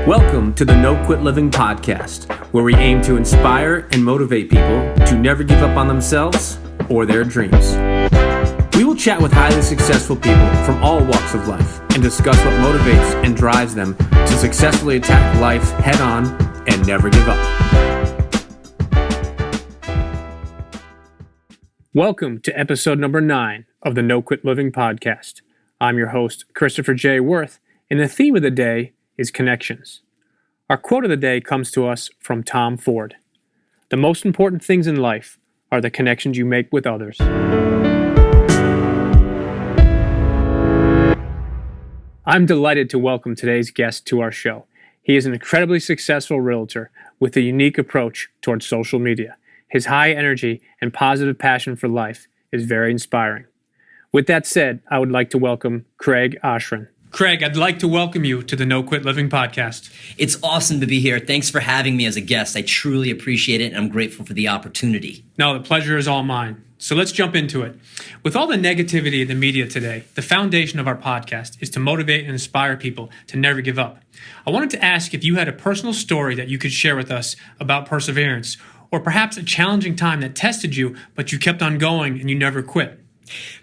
Welcome to the No Quit Living podcast, where we aim to inspire and motivate people to never give up on themselves or their dreams. We will chat with highly successful people from all walks of life and discuss what motivates and drives them to successfully attack life head on and never give up. Welcome to episode number 9 of the No Quit Living podcast. I'm your host, Christopher J. Worth, and the theme of the day is connections. Our quote of the day comes to us from Tom Ford. The most important things in life are the connections you make with others. I'm delighted to welcome today's guest to our show. He is an incredibly successful realtor with a unique approach towards social media. His high energy and positive passion for life is very inspiring. With that said, I would like to welcome Craig Oshrin. Craig, I'd like to welcome you to the No Quit Living podcast. It's awesome to be here. Thanks for having me as a guest. I truly appreciate it, and I'm grateful for the opportunity. No, the pleasure is all mine. So let's jump into it. With all the negativity in the media today, the foundation of our podcast is to motivate and inspire people to never give up. I wanted to ask if you had a personal story that you could share with us about perseverance, or perhaps a challenging time that tested you, but you kept on going and you never quit.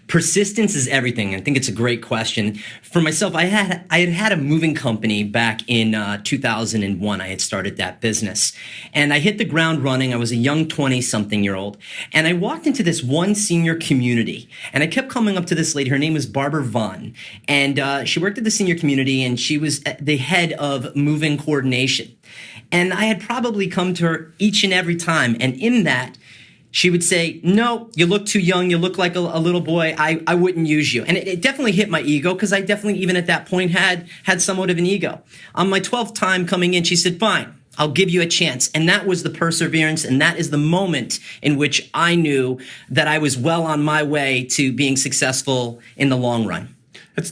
Persistence is everything. I think it's a great question. For myself, I had a moving company back in 2001. I had started that business, and I hit the ground running. I was a young 20-something-year-old, and I walked into this one senior community, and I kept coming up to this lady. Her name was Barbara Vaughn, and she worked at the senior community, and she was the head of moving coordination. And I had probably come to her each and every time, and in that, she would say, "No, you look too young. You look like a little boy. I wouldn't use you." And it definitely hit my ego, because I definitely, even at that point, had somewhat of an ego. On my 12th time coming in, she said, "Fine, I'll give you a chance." And that was the perseverance. And that is the moment in which I knew that I was well on my way to being successful in the long run.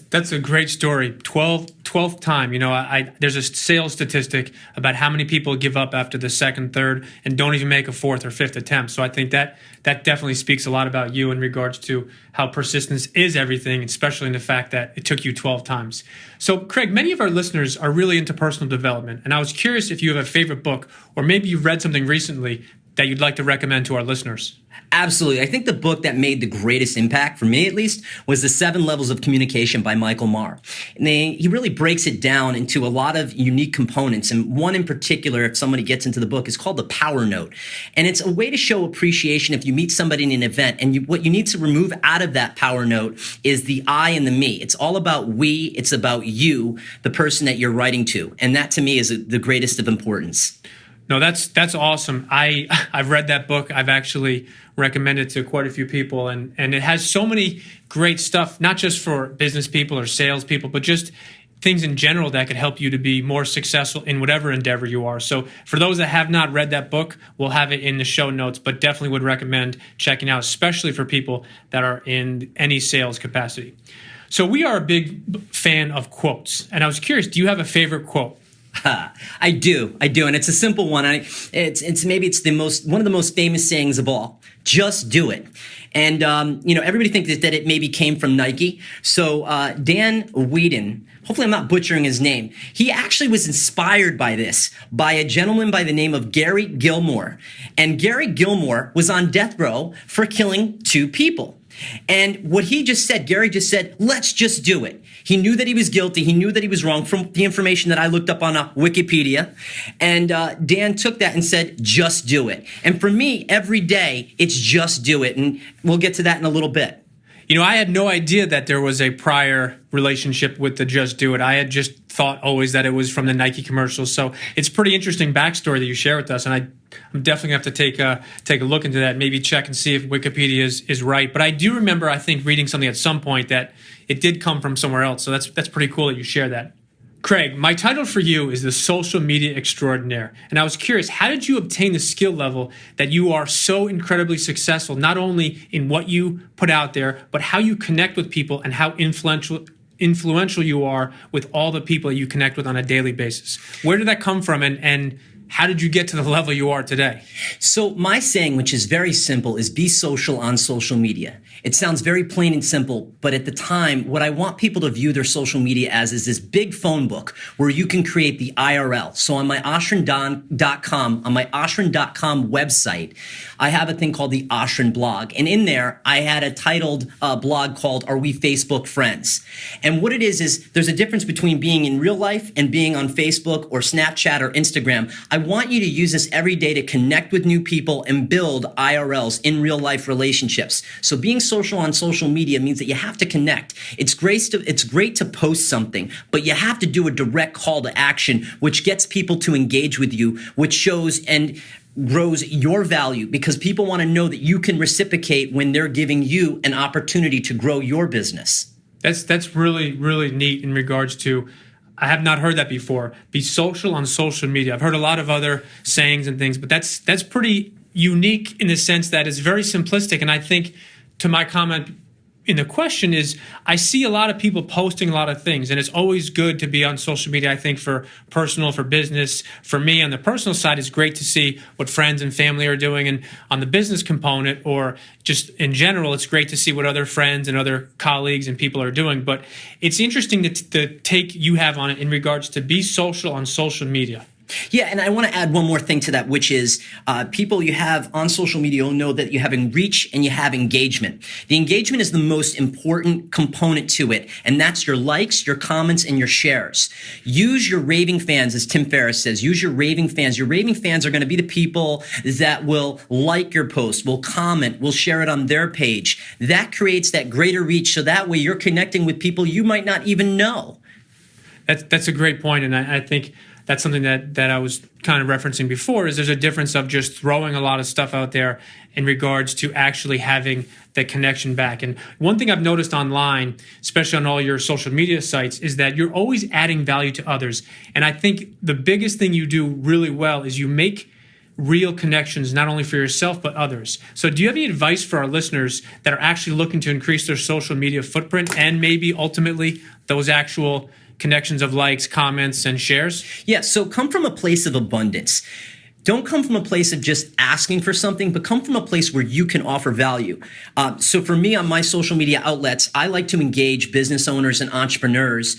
That's a great story. 12th time. You know, there's a sales statistic about how many people give up after the second, third, and don't even make a fourth or fifth attempt. So I think that definitely speaks a lot about you in regards to how persistence is everything, especially in the fact that it took you 12 times. So, Craig, many of our listeners are really into personal development, and I was curious if you have a favorite book, or maybe you've read something recently that you'd like to recommend to our listeners. Absolutely. I think the book that made the greatest impact, for me at least, was The 7 Levels of Communication by Michael Marr. And he really breaks it down into a lot of unique components. And one in particular, if somebody gets into the book, is called the Power Note. And it's a way to show appreciation if you meet somebody in an event. And what you need to remove out of that Power Note is the I and the me. It's all about we. It's about you, the person that you're writing to. And that, to me, is the greatest of importance. No, that's awesome. I've read that book. I've actually recommended it to quite a few people, and it has so many great stuff, not just for business people or sales people, but just things in general that could help you to be more successful in whatever endeavor you are. So for those that have not read that book, we'll have it in the show notes, but definitely would recommend checking out, especially for people that are in any sales capacity. So we are a big fan of quotes, and I was curious, do you have a favorite quote? I do, and it's a simple one. It's one of the most famous sayings of all. Just do it. And everybody thinks that it maybe came from Nike. So Dan Whedon, hopefully I'm not butchering his name, he actually was inspired by this by a gentleman by the name of Gary Gilmore. And Gary Gilmore was on death row for killing 2 people. And what he just said, Gary just said, "Let's just do it." He knew that he was guilty. He knew that he was wrong from the information that I looked up on Wikipedia. And Dan took that and said, "Just do it." And for me, every day, it's just do it. And we'll get to that in a little bit. You know, I had no idea that there was a prior relationship with the Just Do It. I had just thought always that it was from the Nike commercials. So it's pretty interesting backstory that you share with us. And I'm definitely going to have to take a look into that, maybe check and see if Wikipedia is right. But I do remember, I think, reading something at some point that it did come from somewhere else. So that's pretty cool that you share that. Craig, my title for you is the Social Media Extraordinaire. And I was curious, how did you obtain the skill level that you are so incredibly successful, not only in what you put out there, but how you connect with people and how influential you are with all the people that you connect with on a daily basis? Where did that come from? And how did you get to the level you are today? So my saying, which is very simple, is be social on social media. It sounds very plain and simple, but at the time, what I want people to view their social media as is this big phone book where you can create the IRL. So on my Oshrin.com, on my Oshrin.com website, I have a thing called the Oshrin blog. And in there, I had a titled blog called Are We Facebook Friends? And what it is there's a difference between being in real life and being on Facebook or Snapchat or Instagram. I want you to use this every day to connect with new people and build IRLs, in real life relationships. So being social on social media means that you have to connect. It's great to post something, but you have to do a direct call to action, which gets people to engage with you, which shows and grows your value, because people want to know that you can reciprocate when they're giving you an opportunity to grow your business. That's really, really neat in regards to, I have not heard that before. Be social on social media. I've heard a lot of other sayings and things, but that's pretty unique in the sense that it's very simplistic. And I think, to my comment in the question, is I see a lot of people posting a lot of things, and it's always good to be on social media. I think for personal, for business, for me on the personal side, it's great to see what friends and family are doing. And on the business component, or just in general, it's great to see what other friends and other colleagues and people are doing. But it's interesting the take you have on it in regards to be social on social media. Yeah, and I want to add one more thing to that, which is people you have on social media will know that you have reach and you have engagement. The engagement is the most important component to it, and that's your likes, your comments, and your shares. Use your raving fans, as Tim Ferriss says. Use your raving fans. Your raving fans are going to be the people that will like your post, will comment, will share it on their page. That creates that greater reach, so that way you're connecting with people you might not even know. That's a great point, and I think that's something that I was kind of referencing before, is there's a difference of just throwing a lot of stuff out there in regards to actually having the connection back. And one thing I've noticed online, especially on all your social media sites, is that you're always adding value to others. And I think the biggest thing you do really well is you make real connections, not only for yourself, but others. So do you have any advice for our listeners that are actually looking to increase their social media footprint and maybe ultimately those actual connections of likes, comments, and shares? Yeah, so come from a place of abundance. Don't come from a place of just asking for something, but come from a place where you can offer value. So for me, on my social media outlets, I like to engage business owners and entrepreneurs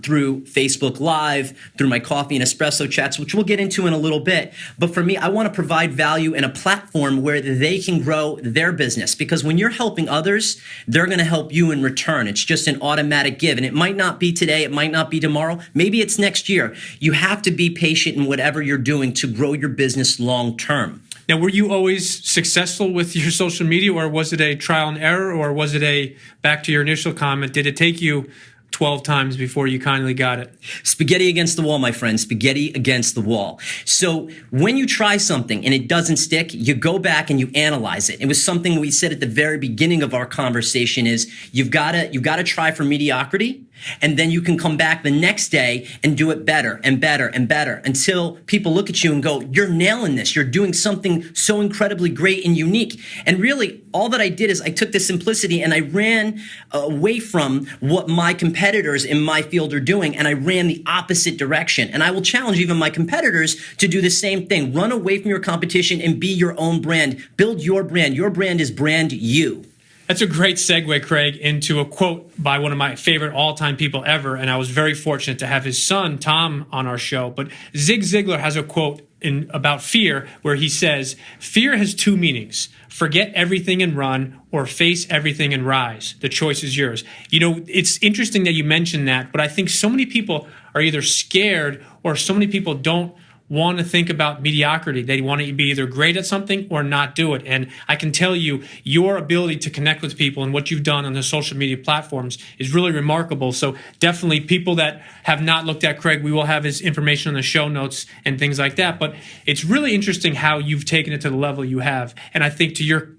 through Facebook Live, through my coffee and espresso chats, which we'll get into in a little bit. But for me, I want to provide value in a platform where they can grow their business, because when you're helping others, they're going to help you in return. It's just an automatic give. And it might not be today, it might not be tomorrow, maybe it's next year. You have to be patient in whatever you're doing to grow your business long term. Now, were you always successful with your social media, or was it a trial and error, or was it back to your initial comment, did it take you 12 times before you kindly got it? Spaghetti against the wall, my friend. Spaghetti against the wall. So when you try something and it doesn't stick, you go back and you analyze it. It was something we said at the very beginning of our conversation, is you've got to try for mediocrity, and then you can come back the next day and do it better and better and better until people look at you and go, you're nailing this. You're doing something so incredibly great and unique. And really, all that I did is I took the simplicity and I ran away from what my competitors in my field are doing, and I ran the opposite direction. And I will challenge even my competitors to do the same thing. Run away from your competition and be your own brand. Build your brand. Your brand is brand you. That's a great segue, Craig, into a quote by one of my favorite all-time people ever, and I was very fortunate to have his son, Tom, on our show. But Zig Ziglar has a quote about fear where he says, "Fear has two meanings: forget everything and run, or face everything and rise. The choice is yours." You know, it's interesting that you mentioned that, but I think so many people are either scared, or so many people don't want to think about mediocrity. They want to be either great at something or not do it. And I can tell you, your ability to connect with people and what you've done on the social media platforms is really remarkable. So definitely, people that have not looked at Craig, we will have his information on the show notes and things like that. But it's really interesting how you've taken it to the level you have. And I think to your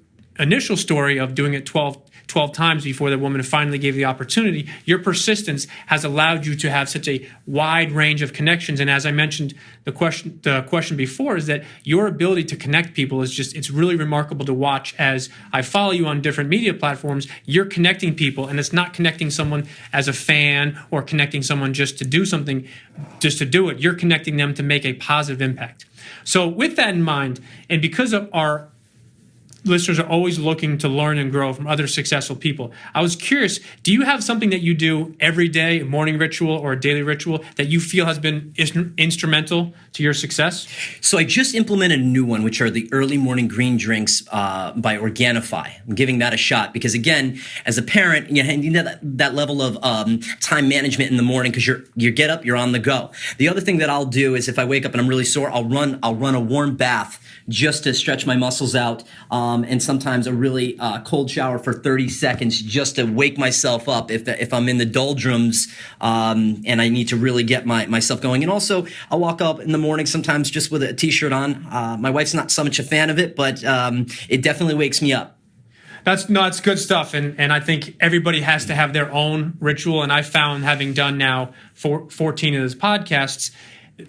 initial story of doing it 12 12 times before the woman finally gave the opportunity. Your persistence has allowed you to have such a wide range of connections. And as I mentioned, the question before is that your ability to connect people is just, it's really remarkable to watch. As I follow you on different media platforms, you're connecting people, and it's not connecting someone as a fan or connecting someone just to do something, just to do it. You're connecting them to make a positive impact. So with that in mind, and because of our listeners are always looking to learn and grow from other successful people, I was curious, do you have something that you do every day, a morning ritual or a daily ritual, that you feel has been instrumental to your success? So I just implemented a new one, which are the early morning green drinks by Organifi. I'm giving that a shot because, again, as a parent, you need that level of time management in the morning because you get up, you're on the go. The other thing that I'll do is if I wake up and I'm really sore, I'll run a warm bath just to stretch my muscles out, and sometimes a really cold shower for 30 seconds just to wake myself up if I'm in the doldrums and I need to really get myself going. And also, I'll walk up in the morning sometimes just with a t-shirt on. My wife's not so much a fan of it, but it definitely wakes me up. That's good stuff, and I think everybody has to have their own ritual. And I found, having done now 14 of those podcasts,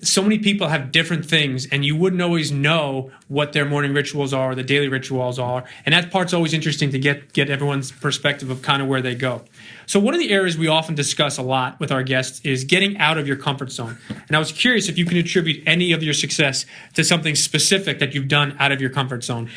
so many people have different things, and you wouldn't always know what their morning rituals are or the daily rituals are. And that part's always interesting to get everyone's perspective of kind of where they go. So one of the areas we often discuss a lot with our guests is getting out of your comfort zone. And I was curious if you can attribute any of your success to something specific that you've done out of your comfort zone.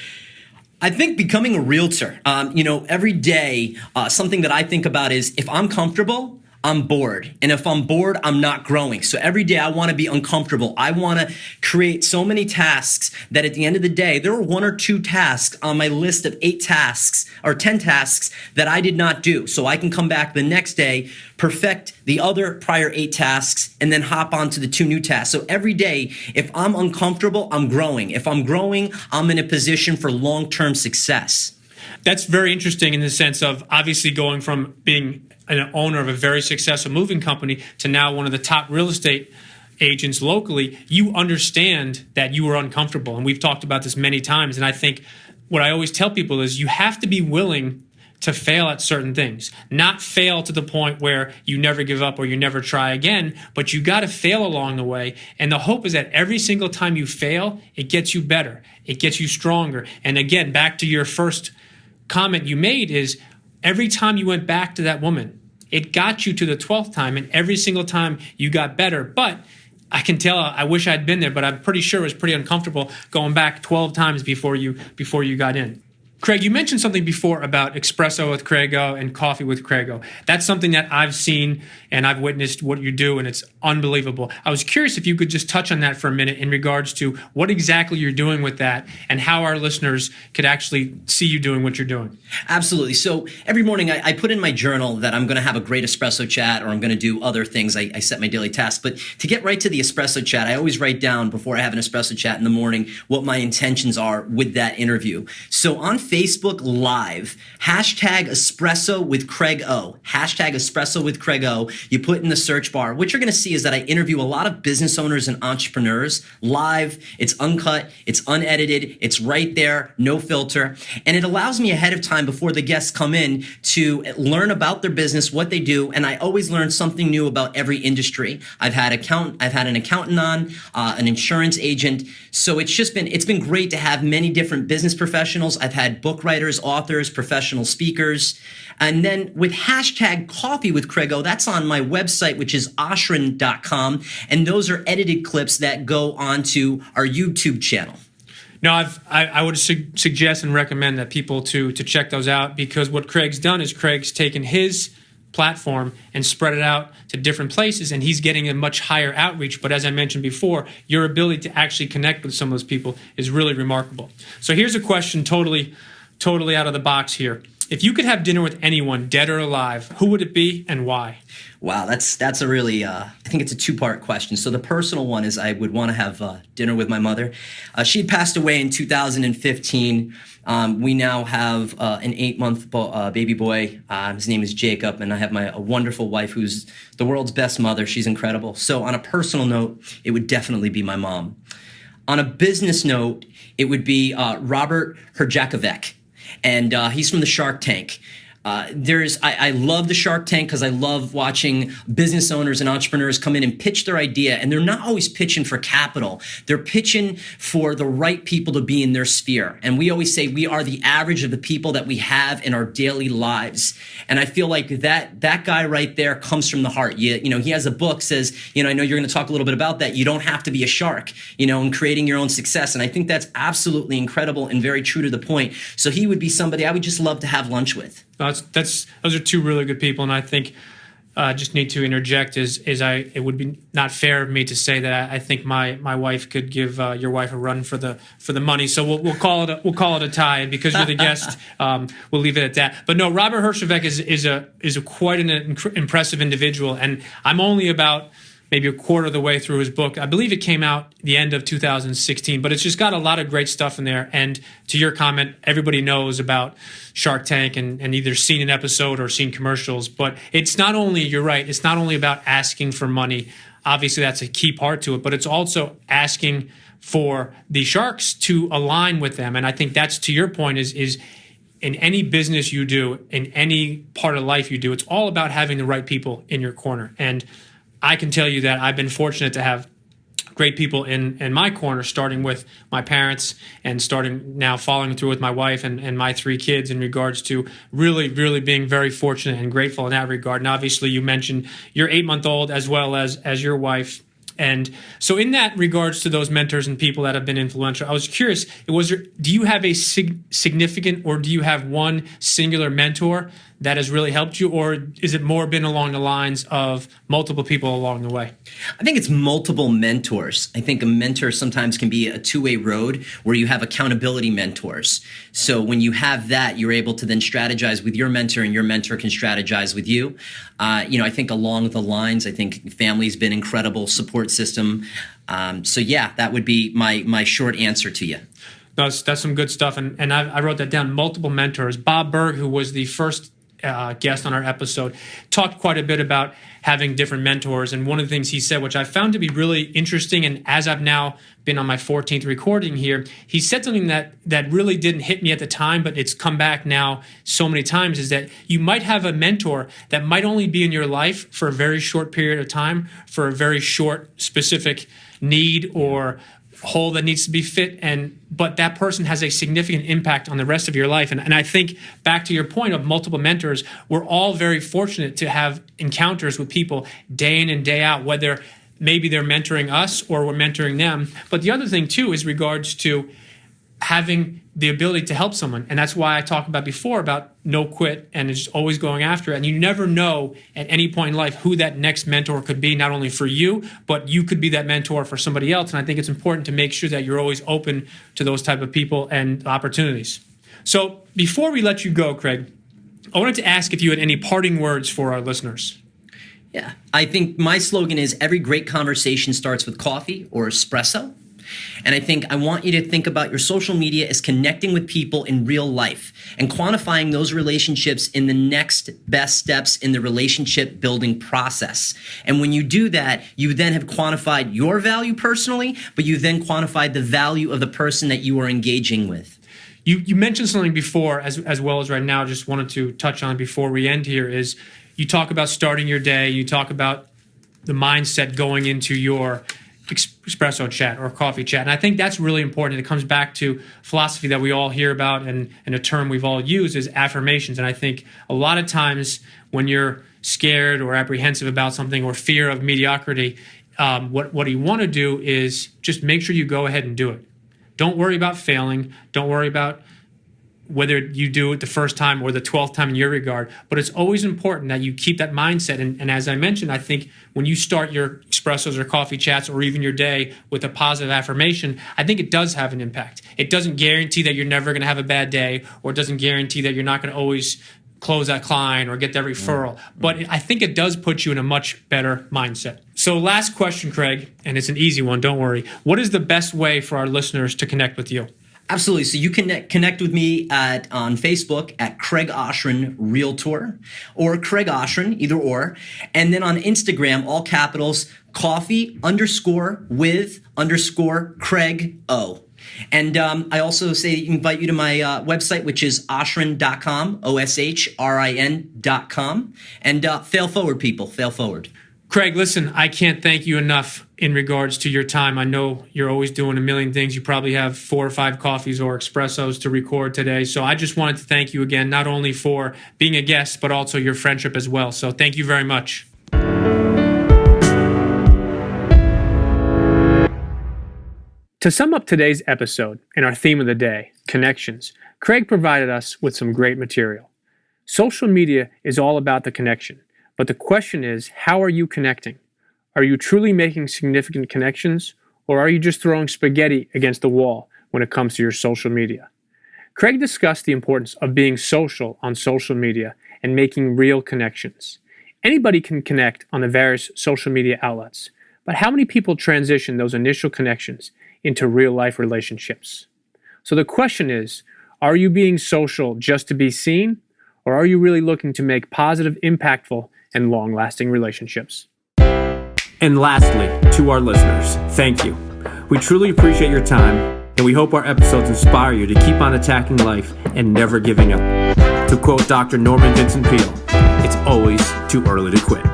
I think becoming a realtor, every day, something that I think about is if I'm comfortable, I'm bored. And if I'm bored, I'm not growing. So every day I want to be uncomfortable. I want to create so many tasks that at the end of the day, there were 1 or 2 tasks on my list of 8 tasks or 10 tasks that I did not do. So I can come back the next day, perfect the other prior 8 tasks, and then hop on to the 2 new tasks. So every day, if I'm uncomfortable, I'm growing. If I'm growing, I'm in a position for long-term success. That's very interesting in the sense of obviously going from being an owner of a very successful moving company to now one of the top real estate agents locally. You understand that you were uncomfortable. And we've talked about this many times. And I think what I always tell people is you have to be willing to fail at certain things, not fail to the point where you never give up or you never try again, but you got to fail along the way. And the hope is that every single time you fail, it gets you better. It gets you stronger. And again, back to your first comment you made is every time you went back to that woman, it got you to the 12th time, and every single time you got better. But I can tell, I wish I'd been there, but I'm pretty sure it was pretty uncomfortable going back 12 times before you got in. Craig, you mentioned something before about espresso with Craigo and coffee with Craigo. That's something that I've seen and I've witnessed what you do, and it's unbelievable. I was curious if you could just touch on that for a minute in regards to what exactly you're doing with that and how our listeners could actually see you doing what you're doing. Absolutely. So every morning I put in my journal that I'm going to have a great espresso chat or I'm going to do other things. I set my daily tasks. But to get right to the espresso chat, I always write down before I have an espresso chat in the morning what my intentions are with that interview. So on Facebook Live, hashtag espresso with Craig O. Hashtag espresso with Craig O. You put in the search bar. What you're going to see is that I interview a lot of business owners and entrepreneurs live. It's uncut. It's unedited. It's right there. No filter. And it allows me ahead of time before the guests come in to learn about their business, what they do. And I always learn something new about every industry. I've had an accountant on, an insurance agent. So it's been great to have many different business professionals. I've had book writers, authors, professional speakers. And then with hashtag coffee with Craigo, that's on my website, which is Oshrin.com. And those are edited clips that go onto our YouTube channel. No, I would suggest and recommend that people to check those out, because what Craig's done is Craig's taken his platform and spread it out to different places, and he's getting a much higher outreach. But as I mentioned before, your ability to actually connect with some of those people is really remarkable. So here's a question totally out of the box here. If you could have dinner with anyone, dead or alive, who would it be and why? Wow, that's a really, I think it's a 2-part question. So the personal one is I would want to have dinner with my mother. She had passed away in 2015. We now have an 8-month baby boy. His name is Jacob, and I have a wonderful wife who's the world's best mother. She's incredible. So on a personal note, it would definitely be my mom. On a business note, it would be Robert Herjavec. And he's from the Shark Tank. I love the Shark Tank because I love watching business owners and entrepreneurs come in and pitch their idea. And they're not always pitching for capital. They're pitching for the right people to be in their sphere. And we always say we are the average of the people that we have in our daily lives. And I feel like that guy right there comes from the heart. You know, he has a book says, you know, I know you're going to talk a little bit about that. You don't have to be a shark, you know, in creating your own success. And I think that's absolutely incredible and very true to the point. So he would be somebody I would just love to have lunch with. Those are two really good people, and I think just need to interject it would be not fair of me to say that I think my wife could give your wife a run for the money. So we'll call it a tie, and because you're the guest, we'll leave it at that. But no, Robert Herjavec is a quite an impressive individual, and I'm only about maybe a quarter of the way through his book. I believe it came out the end of 2016, but it's just got a lot of great stuff in there. And to your comment, everybody knows about Shark Tank and either seen an episode or seen commercials. But it's not only, you're right, it's not only about asking for money. Obviously, that's a key part to it, but it's also asking for the sharks to align with them. And I think that's, to your point, is in any business you do, in any part of life you do, it's all about having the right people in your corner. And I can tell you that I've been fortunate to have great people in my corner, starting with my parents and starting now following through with my wife and my 3 kids in regards to really, really being very fortunate and grateful in that regard. And obviously you mentioned your 8-month-old as well as your wife. And so in that regards to those mentors and people that have been influential, I was curious, do you have a significant, or do you have one singular mentor that has really helped you, or is it more been along the lines of multiple people along the way? I think it's multiple mentors. I think a mentor sometimes can be a two-way road where you have accountability mentors. So when you have that, you're able to then strategize with your mentor, and your mentor can strategize with you. I think along the lines, I think family's been incredible support system. So yeah, that would be my short answer to you. That's some good stuff. And I wrote that down, multiple mentors. Bob Berg, who was the first guest on our episode, talked quite a bit about having different mentors. And one of the things he said, which I found to be really interesting, and as I've now been on my 14th recording here, he said something that really didn't hit me at the time, but it's come back now so many times, is that you might have a mentor that might only be in your life for a very short period of time, for a very short specific need or hole that needs to be fit, but that person has a significant impact on the rest of your life. And I think back to your point of multiple mentors, we're all very fortunate to have encounters with people day in and day out, whether maybe they're mentoring us or we're mentoring them. But the other thing too is regards to having the ability to help someone. And that's why I talked about before about no quit and just always going after it. And you never know at any point in life who that next mentor could be, not only for you, but you could be that mentor for somebody else. And I think it's important to make sure that you're always open to those type of people and opportunities. So before we let you go, Craig, I wanted to ask if you had any parting words for our listeners. Yeah, I think my slogan is every great conversation starts with coffee or espresso. And I think I want you to think about your social media as connecting with people in real life and quantifying those relationships in the next best steps in the relationship building process. And when you do that, you then have quantified your value personally, but you then quantified the value of the person that you are engaging with. You mentioned something before, as well as right now, just wanted to touch on before we end here, is you talk about starting your day, you talk about the mindset going into your espresso chat or coffee chat. And I think that's really important. It comes back to philosophy that we all hear about, and a term we've all used is affirmations. And I think a lot of times when you're scared or apprehensive about something or fear of mediocrity, what you want to do is just make sure you go ahead and do it. Don't worry about failing. Don't worry about whether you do it the first time or the 12th time in your regard. But it's always important that you keep that mindset. And as I mentioned, I think when you start your espressos or coffee chats or even your day with a positive affirmation, I think it does have an impact. It doesn't guarantee that you're never going to have a bad day, or it doesn't guarantee that you're not going to always close that client or get that referral. But I think it does put you in a much better mindset. So last question, Craig, and it's an easy one, don't worry. What is the best way for our listeners to connect with you? Absolutely. So you can connect with me on Facebook at Craig Oshrin Realtor, or Craig Oshrin, either or. And then on Instagram, all capitals, coffee_with_Craig O. And I also invite you to my website, which is oshrin.com, OSHRIN.com. And fail forward, people, fail forward. Craig, listen, I can't thank you enough in regards to your time. I know you're always doing a million things. You probably have 4 or 5 coffees or espressos to record today. So I just wanted to thank you again, not only for being a guest, but also your friendship as well. So thank you very much. To sum up today's episode and our theme of the day, connections, Craig provided us with some great material. Social media is all about the connection. But the question is, how are you connecting? Are you truly making significant connections, or are you just throwing spaghetti against the wall when it comes to your social media? Craig discussed the importance of being social on social media and making real connections. Anybody can connect on the various social media outlets, but how many people transition those initial connections into real-life relationships? So the question is, are you being social just to be seen, or are you really looking to make positive, impactful, and long-lasting relationships? And lastly, to our listeners, thank you. We truly appreciate your time, and we hope our episodes inspire you to keep on attacking life and never giving up. To quote Dr. Norman Vincent Peale, it's always too early to quit.